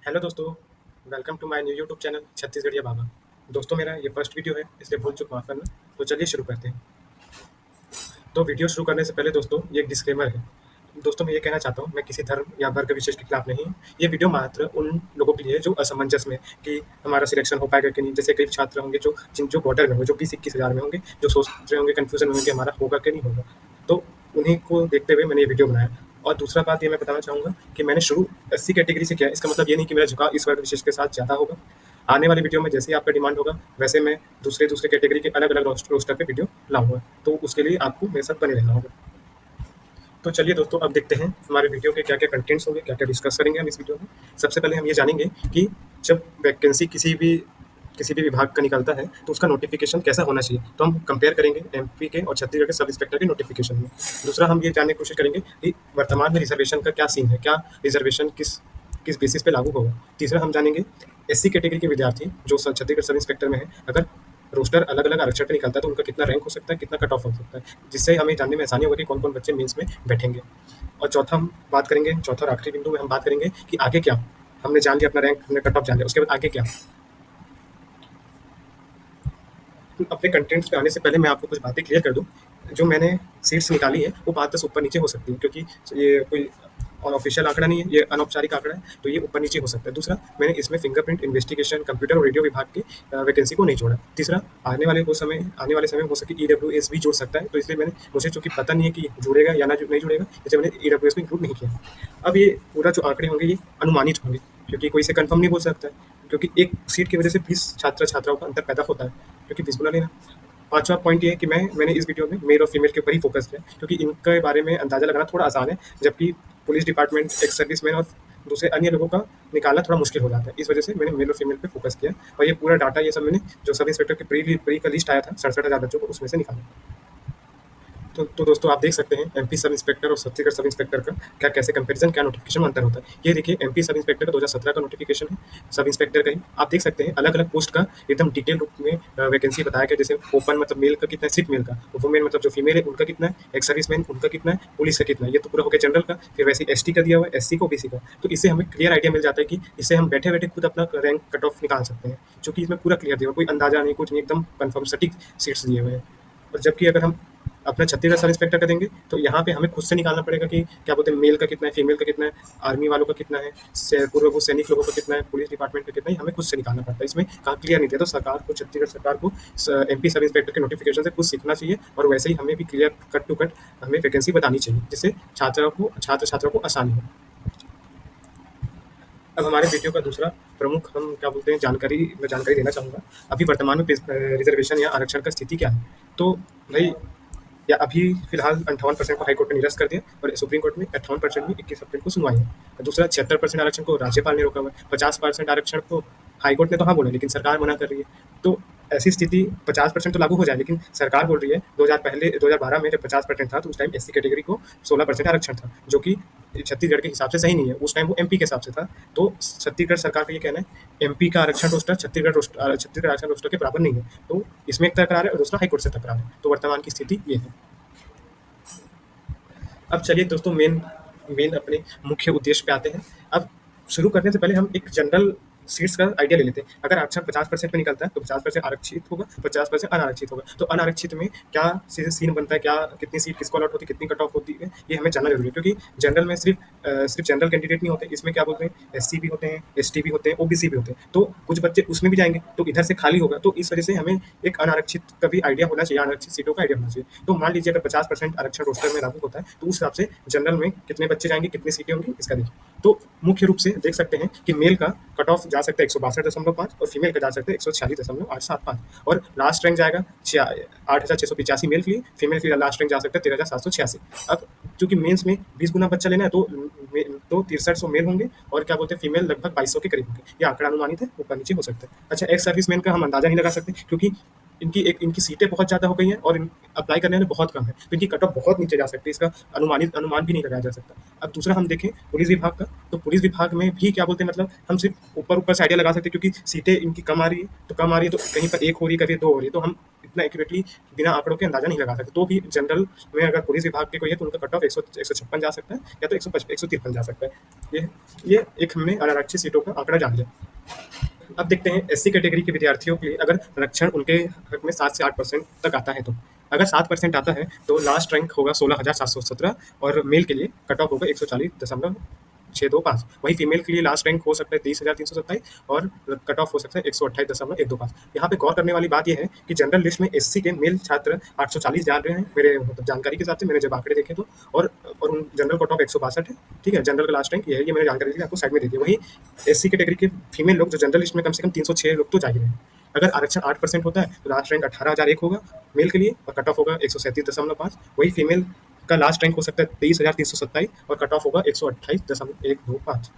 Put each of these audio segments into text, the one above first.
Hello दोस्तों, welcome to my new YouTube channel Chhattisgarhiya Baba. दोस्तों मेरा ये फर्स्ट वीडियो है, इसलिए भूल चूक माफ़ करना। तो चलिए शुरू करते हैं। तो वीडियो शुरू करने से पहले दोस्तों ये एक डिस्क्लेमर है। दोस्तों मैं ये कहना चाहता हूँ, मैं किसी धर्म या वर्ग विशेष के खिलाफ नहीं हूँ। ये वीडियो मात्र उन लोगों के लिए है जो असमंजस में कि हमारा सिलेक्शन हो पाएगा कि नहीं। जैसे कई छात्र होंगे जो बॉर्डर में होंगे, जो 20-21 हज़ार में होंगे, जो सोच रहे होंगे, कन्फ्यूजन में होंगे हमारा होगा कि नहीं होगा। तो उन्हीं को देखते हुए मैंने ये वीडियो बनाया। और दूसरा बात ये मैं बताना चाहूँगा कि मैंने शुरू एससी कैटेगरी से किया है। इसका मतलब ये नहीं कि मेरा झुकाव इस वर्ग विशेष के साथ ज़्यादा होगा। आने वाली वीडियो में जैसे ही आपका डिमांड होगा, वैसे मैं दूसरे दूसरे कैटेगरी के अलग अलग रोस्टर पे वीडियो लाऊंगा। तो उसके लिए आपको मेरे साथ बने रहना होगा। तो चलिए दोस्तों, अब देखते हैं हमारे वीडियो के क्या क्या कंटेंट्स होंगे, क्या क्या डिस्कस करेंगे हम इस वीडियो में। सबसे पहले हम ये जानेंगे कि जब वैकेंसी किसी भी विभाग का निकलता है तो उसका नोटिफिकेशन कैसा होना चाहिए। तो हम कंपेयर करेंगे एमपी के और छत्तीसगढ़ के सब इंस्पेक्टर के नोटिफिकेशन में। दूसरा हम ये जानने की कोशिश करेंगे कि वर्तमान में रिजर्वेशन का क्या सीन है, क्या रिजर्वेशन किस किस बेसिस पे लागू होगा। तीसरा हम जानेंगे एससी कैटेगरी के विद्यार्थी जो छत्तीसगढ़ सब इंस्पेक्टर में है, अगर रोस्टर अलग अलग आरक्षण पे निकलता है तो उनका कितना रैंक हो सकता है, कितना कट ऑफ हो सकता है, जिससे हमें जानने में आसानी होगी कि कौन कौन बच्चे मेंस में बैठेंगे। और चौथा और आखिरी बिंदु में हम बात करेंगे कि आगे क्या। हमने जान लिया अपना रैंक, हमने कट ऑफ जान लिया, उसके बाद आगे क्या। अपने कंटेंट्स पे आने से पहले मैं आपको कुछ बातें क्लियर कर दूं। जो मैंने सीट्स निकाली है वो 5-10 ऊपर नीचे हो सकती है, क्योंकि ये कोई ऑफिशियल आंकड़ा नहीं है, ये अनौपचारिक आंकड़ा है, तो ये ऊपर नीचे हो सकता है। दूसरा, मैंने इसमें फिंगरप्रिंट इन्वेस्टिगेशन, कंप्यूटर और रेडियो विभाग की वैकेंसी को नहीं जोड़ा। तीसरा, आने वाले समय में हो सके ईडब्ल्यूएस भी जुड़ सकता है, तो इसलिए मुझे चूंकि पता नहीं है कि जुड़ेगा या नहीं जुड़ेगा, इसलिए मैंने ईडब्ल्यूएस में इंक्लूड नहीं किया। अब ये पूरा जो आंकड़े होंगे ये अनुमानित होंगे, क्योंकि कोई से कंफर्म नहीं बोल सकता है, क्योंकि एक सीट की वजह से 20 छात्र छात्राओं का अंतर पैदा होता है, क्योंकि 20 गुना लेना। पांचवा पॉइंट ये है कि मैंने इस वीडियो में मेल और फीमेल के ऊपर ही फोकस किया, क्योंकि इनके बारे में अंदाजा लगाना थोड़ा आसान है, जबकि पुलिस डिपार्टमेंट, एक्स सर्विसमैन और दूसरे अन्य लोगों का निकालना थोड़ा मुश्किल हो जाता है। इस वजह से मैंने मेल और फीमेल पे फोकस किया, और ये पूरा डाटा ये सब मैंने जो सब इंस्पेक्टर के प्री का लिस्ट आया था 67,000 बच्चों को, उसमें से निकाला। तो दोस्तों आप देख सकते हैं एमपी सब इंस्पेक्टर और छत्तीसगढ़ सब इंस्पेक्टर का क्या कैसे कंपैरिजन, क्या नोटिफिकेशन में अंतर होता है। ये देखिए एमपी सब इंस्पेक्टर का 2017 का नोटिफिकेशन है, सब इंस्पेक्टर का ही। आप देख सकते हैं अलग अलग पोस्ट का एकदम डिटेल रूप में वैकेंसी बताया गया। जैसे ओपन मतलब मेल का कितना है, सिर्फ मेल का। वुमेन मतलब जो फीमेल है उनका कितना है, एक्स सर्विसमैन उनका कितना है, पुलिस का कितना है। ये तो पूरा हो गया जनरल का। फिर वैसे एसटी का दिया हुआ है, एससी का, ओबीसी का। तो इससे हमें क्लियर आइडिया मिल जाता है कि इससे हम बैठे बैठे खुद अपना रैंक कट ऑफ निकाल सकते हैं, क्योंकि इसमें पूरा क्लियर दिया हुआ, कोई अंदाजा नहीं, कुछ नहीं, एकदम कन्फर्म सटीक सीट्स दिए हुए हैं। और जबकि अगर हम अपना छत्तीसगढ़ सब इंस्पेक्टर का देंगे तो यहाँ पे हमें खुद से निकालना पड़ेगा कि क्या बोलते हैं, मेल का कितना है, फीमेल का कितना है, आर्मी वालों का कितना है, पूर्व सैनिक लोगों का कितना है, पुलिस डिपार्टमेंट का कितना है, हमें खुद से निकालना पड़ता है। इसमें कहाँ क्लियर नहीं दिया, तो छत्तीसगढ़ सरकार को एमपी सब इंस्पेक्टर के नोटिफिकेशन से कुछ सीखना चाहिए, और वैसे ही हमें भी क्लियर कट टू कट हमें वैकेंसी बतानी चाहिए, जिससे छात्र छात्रों को आसानी हो। अब हमारे वीडियो का दूसरा प्रमुख हम क्या बोलते हैं जानकारी देना चाहूँगा। अभी वर्तमान में रिजर्वेशन या आरक्षण का स्थिति क्या है। तो भाई या अभी फिलहाल 58% को हाईकोर्ट ने निरस्त कर दिया, और सुप्रीम कोर्ट में 58% में 21 अप्रैल को सुनवाई है। दूसरा, 76% आरक्षण को राज्यपाल ने रोका हुआ है। 50% आरक्षण को हाईकोर्ट ने तो हाँ बोला, लेकिन सरकार मना कर रही है। तो ऐसी स्थिति 50% तो लागू हो जाए, लेकिन सरकार बोल रही है 2012 में जब 50% था तो उस टाइम एससी कैटेगरी को 16% आरक्षण था, जो कि छत्तीसगढ़ के हिसाब से सही नहीं है। उस टाइम वो एमपी के हिसाब से था। तो छत्तीसगढ़ सरकार का ये कहना है एमपी का आरक्षण रोस्टर छत्तीसगढ़ आरक्षण रोस्टर के बराबर नहीं है। तो इसमें एक तकरार है और दूसरा हाईकोर्ट से तकरार है। तो वर्तमान की स्थिति ये है। अब चलिए दोस्तों मेन मेन अपने मुख्य उद्देश्य पे आते हैं। अब शुरू करने से पहले हम एक जनरल सीट्स का आइडिया ले लेते हैं। अगर आरक्षण 50% पे निकलता है तो 50% आरक्षित होगा, 50% अनारक्षित होगा। तो अनारक्षित में क्या सीन बनता है, क्या कितनी सीट किसको अलॉट होती है, कितनी कट ऑफ होती है, ये हमें जानना जरूरी है। क्योंकि जनरल में सिर्फ जनरल कैंडिडेट नहीं होते, इसमें क्या बोलते हैं एससी भी होते हैं, एसटी भी होते हैं, ओबीसी भी होते हैं। तो कुछ बच्चे उसमें भी जाएंगे, तो इधर से खाली होगा। तो इस वजह से हमें एक अनारक्षित का भी आइडिया होना चाहिए, अनारक्षित सीटों का आइडिया होना चाहिए। तो मान लीजिए अगर 50% आरक्षण रोस्टर में लागू होता है तो उस हिसाब से जनरल में कितने बच्चे जाएंगे, कितनी सीटें होंगी, इसका देखिए। तो मुख्य रूप से देख सकते हैं कि मेल का कट ऑफ जा सकता है 162.5 और फीमेल का जा सकता है 146.875, और लास्ट रैंक जाएगा 8,685 मेल के लिए, फीमेल के लिए लास्ट रैंक जा सकता है 13,786। अब चूंकि मेंस में 20 गुना बच्चा लेना है तो 6300 मेल होंगे, और क्या बोलते हैं फीमेल लगभग 2200 के करीब होंगे। ये आंकड़ा अनुमानित है, ऊपर नीचे हो सकता है। अच्छा, एक्स सर्विसमैन का हम अंदाजा नहीं लगा सकते, क्योंकि इनकी सीटें बहुत ज़्यादा हो गई हैं और अप्लाई करने वाले बहुत कम है, तो इनकी कट ऑफ बहुत नीचे जा सकती है। इसका अनुमान भी नहीं लगाया जा सकता। अब दूसरा हम देखें पुलिस विभाग का, तो पुलिस विभाग में भी क्या बोलते हैं, मतलब हम सिर्फ ऊपर से आइडिया लगा सकते हैं, क्योंकि सीटें इनकी कम आ रही है, तो कम आ रही है तो कहीं पर 1 हो रही है, कभी 2 हो रही है, तो हम इतना एक्यूरेटली बिना आंकड़ों के अंदाजा नहीं लगा सकते। तो भी जनरल में अगर पुलिस विभाग के कोई है तो उनका कट ऑफ 156 जा सकता है या तो 153 जा सकता है। ये एक हमने अनारक्षित सीटों का आंकड़ा जान लिया। अब देखते हैं एससी कैटेगरी के विद्यार्थियों के लिए अगर आरक्षण उनके हक में 7 से 8% तक आता है तो अगर 7% आता है तो लास्ट रैंक होगा 16,717 और मेल के लिए कट ऑफ होगा 140.625। वही फीमेल के लिए लास्ट रैंक हो सकता है 30,327 और कट ऑफ हो सकता है 128.125। यहाँ पे गौर करने वाली बात यह है कि जनरल लिस्ट में एससी के मेल छात्र 840 जा रहे हैं मेरे मतलब जानकारी के हिसाब से, मैंने जब आंकड़े देखे तो, और उन जनरल कट ऑफ 162 है। ठीक है, जनरल का लास्ट रैंक ये है, ये मैंने जानकारी दी आपको साइड में दे दी। वही एससी कैटेगरी के फीमेल लोग जो जनरल लिस्ट में कम से कम 306 लोग तो जा ही रहे हैं। अगर आरक्षण 8% होता है तो लास्ट रैंक 18,001 होगा मेल के लिए और कट ऑफ होगा 137.5। वही फीमेल का लास्ट रैंक हो सकता है 23,327 और कट ऑफ होगा 128.125।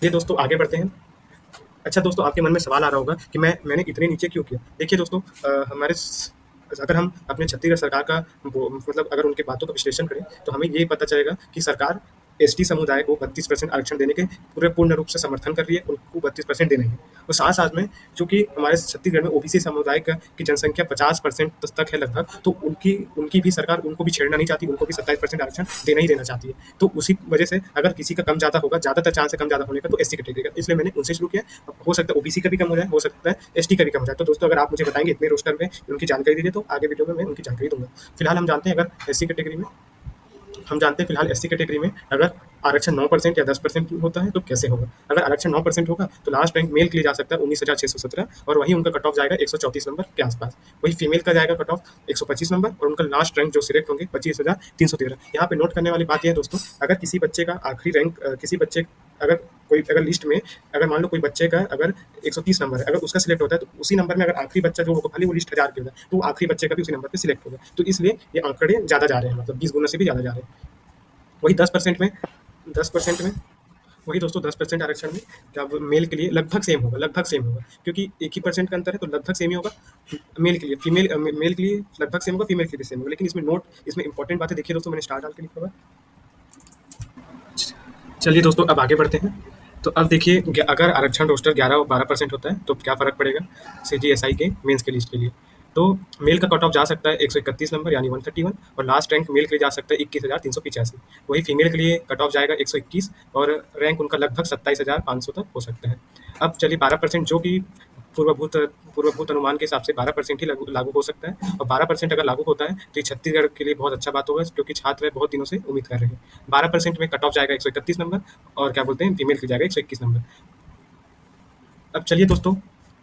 ये दोस्तों आगे बढ़ते हैं। अच्छा दोस्तों, आपके मन में सवाल आ रहा होगा कि मैंने इतने नीचे क्यों किया। देखिए दोस्तों, अगर हम अपने छत्तीसगढ़ सरकार का मतलब अगर उनकी बातों का विश्लेषण करें तो हमें ये पता चलेगा कि सरकार एसटी समुदाय को 32% आरक्षण देने के पूर्ण रूप से समर्थन कर रही है, उनको 32% देना है। और साथ साथ में चूंकि हमारे छत्तीसगढ़ में ओबीसी समुदाय की जनसंख्या 50% तक है लगभग, तो उनकी भी सरकार उनको भी छेड़ना नहीं चाहती, उनको भी 27% आरक्षण देना ही देना चाहती है। तो उसी वजह से अगर किसी का कम ज़्यादा होगा, ज़्यादातर चांस है कम ज़्यादा होने का, तो एससी कैटेगरी का, इसलिए मैंने उनसे शुरू किया। अब हो सकता है ओबीसी का भी कम हो जाए, हो सकता है एसटी का भी कम हो जाए। तो दोस्तों, अगर आप मुझे बताएंगे इतने रोस्टर में उनकी जानकारी दीजिए तो आगे वीडियो में मैं उनकी जानकारी दूंगा। फिलहाल हम जानते हैं अगर एससी कैटेगरी में एससी कैटेगरी में अगर आरक्षण 9% या 10% होता है तो कैसे होगा। अगर आरक्षण 9% होगा तो लास्ट रैंक मेल के लिए जा सकता है 19,617 और वही उनका कट ऑफ जाएगा 134 नंबर के आसपास। वही फीमेल का जाएगा कट ऑफ 125 नंबर और उनका लास्ट रैंक जो सिलेक्ट होंगे 25,313। यहाँ पे नोट करने वाली बात यह है दोस्तों, अगर किसी बच्चे का आखिरी रैंक अगर लिस्ट में अगर मान लो कोई बच्चे का अगर 130 नंबर है, अगर उसका सिलेक्ट होता है तो उसी नंबर में अगर आखिरी बच्चा जो होगा, भले वो लिस्ट 1000 की होगा, तो आखिरी बच्चे का भी उसी नंबर पे सिलेक्ट होगा। तो इसलिए ये आंकड़े ज़्यादा जा रहे हैं, मतलब 20 गुना से भी ज़्यादा जा रहे हैं। वही 10% में वही दोस्तों 10% आरक्षण में क्या मेल के लिए लगभग सेम होगा, क्योंकि 1 ही % का अंतर है तो लगभग सेम ही होगा। मेल के लिए मेल के लिए लगभग सेम होगा, फीमेल के लिए सेम होगा। लेकिन इसमें इंपॉर्टेंट बातें देखिए दोस्तों, मैंने स्टार डाल के लिखा हुआ है। चलिए दोस्तों, अब आगे बढ़ते हैं। तो अब देखिए, अगर आरक्षण रोस्टर 11 और 12% होता है तो क्या फ़र्क पड़ेगा सीजीएसआई के मेंस के लिस्ट के लिए। तो मेल का कट ऑफ जा सकता है 131 नंबर यानी 131 और लास्ट रैंक मेल के लिए जा सकता है 21,385। वही फीमेल के लिए कट ऑफ जाएगा 121 और रैंक उनका लगभग 27,500 तक हो सकता है। अब चलिए 12% जो कि पूर्वभूत अनुमान के हिसाब से 12% ही लागू हो सकता है और 12% अगर लागू होता है तो ये छत्तीसगढ़ के लिए बहुत अच्छा बात होगा, क्योंकि छात्र बहुत दिनों से उम्मीद कर रहे हैं। 12% में कट ऑफ जाएगा 131 नंबर और क्या बोलते हैं फीमेल के जाएगा 121 नंबर। अब चलिए दोस्तों,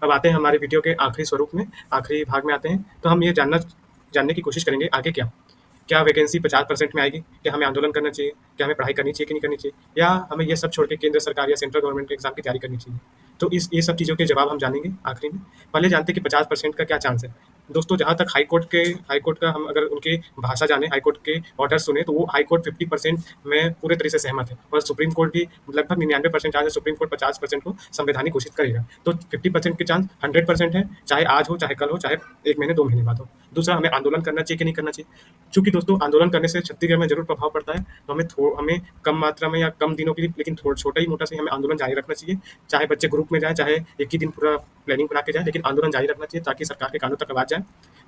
अब आते हैं हमारे वीडियो के आखिरी भाग में आते हैं। तो हम ये जानने की कोशिश करेंगे आगे क्या वैकेंसी 50% में आएगी, क्या हमें आंदोलन करना चाहिए, क्या हमें पढ़ाई करनी चाहिए कि नहीं करनी चाहिए, या हमें ये सब छोड़ के केंद्र सरकार या सेंट्रल गवर्नमेंट के एग्जाम की तैयारी करनी चाहिए। तो ये सब चीज़ों के जवाब हम जानेंगे आखिरी में। पहले जानते हैं कि 50% का क्या चांस है। दोस्तों, जहाँ तक हाईकोर्ट का हम अगर उनके भाषा जाने, हाईकोर्ट के ऑर्डर सुने, तो वो हाईकोर्ट 50% में पूरे तरह से सहमत है और सुप्रीम कोर्ट भी लगभग 99% चांस है, सुप्रीम कोर्ट 50% को संवैधानिक घोषित करेगा। तो 50% के चांस 100% है, चाहे आज हो, चाहे कल हो, चाहे 1 महीने 2 महीने बाद हो। दूसरा, हमें आंदोलन करना चाहिए कि नहीं करना चाहिए। चूंकि दोस्तों आंदोलन करने से छत्तीसगढ़ में जरूर प्रभाव पड़ता है, तो हमें कम मात्रा में या कम दिनों के लिए, लेकिन छोटा ही मोटा से हमें आंदोलन जारी रखना चाहिए। चाहे बच्चे ग्रुप में जाए, चाहे एक ही दिन पूरा प्लानिंग बना के जाए, लेकिन आंदोलन जारी रखना चाहिए ताकि सरकार के कानों तक आवाज जाए।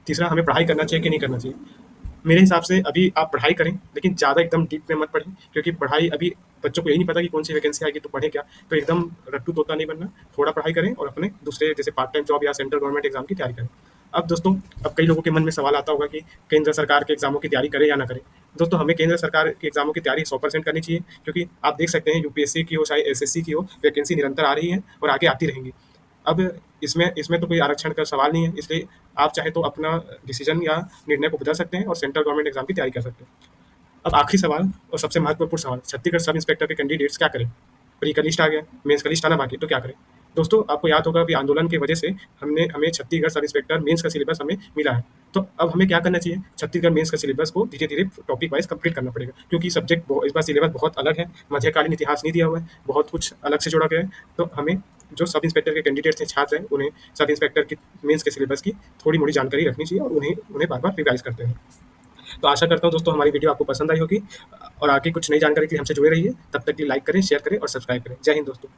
तीसरा, हमें पढ़ाई करना चाहिए कि नहीं करना चाहिए। मेरे हिसाब से अभी आप पढ़ाई करें, लेकिन ज़्यादा एकदम डीप में मत पढ़ें, क्योंकि पढ़ाई अभी बच्चों को यही नहीं पता कि कौन सी वैकेंसी आएगी तो पढ़ें क्या। तो एकदम रट्टू तोता नहीं बनना, थोड़ा पढ़ाई करें और अपने दूसरे जैसे पार्ट टाइम जॉब या सेंट्रल गवर्नमेंट एग्जाम की तैयारी करें। अब दोस्तों, अब कई लोगों के मन में सवाल आता होगा कि केंद्र सरकार के एग्जामों की तैयारी करें या ना करें। दोस्तों, हमें केंद्र सरकार के एग्जामों की तैयारी 100% करनी चाहिए, क्योंकि आप देख सकते हैं यूपीएससी की हो चाहे एसएससी की हो, वैकेंसी निरंतर आ रही है और आगे आती रहेंगी। अब इसमें तो कोई आरक्षण का सवाल नहीं है, इसलिए आप चाहे तो अपना डिसीजन या निर्णय को बदल सकते हैं और सेंट्रल गवर्नमेंट एग्जाम की तैयारी कर सकते हैं। अब आखिरी सवाल और सबसे महत्वपूर्ण सवाल, छत्तीसगढ़ सब इंस्पेक्टर के कैंडिडेट्स क्या करें। प्री का लिस्ट आ गया, मेंस का लिस्ट आना बाकी, तो क्या करें। दोस्तों, आपको याद होगा कि आंदोलन की वजह से हमें छत्तीसगढ़ सब इंस्पेक्टर मेंस का सिलेबस हमें मिला है। तो अब हमें क्या करना चाहिए, छत्तीसगढ़ मेंस का सिलेबस को धीरे धीरे टॉपिक वाइज कंप्लीट करना पड़ेगा, क्योंकि सब्जेक्ट इस बार सिलेबस बहुत अलग है, मध्यकालीन इतिहास नहीं दिया हुआ है, बहुत कुछ अलग से जोड़ा गया है। तो हमें जो सब इंस्पेक्टर के कैंडिडेट्स हैं, छात्र हैं, उन्हें सब इंस्पेक्टर की मेंस के सिलेबस की थोड़ी मोड़ी जानकारी रखनी चाहिए और उन्हें बार बार रिवाइज करते हैं। तो आशा करता हूँ दोस्तों हमारी वीडियो आपको पसंद आई होगी और आगे कुछ नई जानकारी के लिए हमसे जुड़े रहिए। तब तक के लिए लाइक करें, शेयर करें और सब्सक्राइब करें। जय हिंद दोस्तों।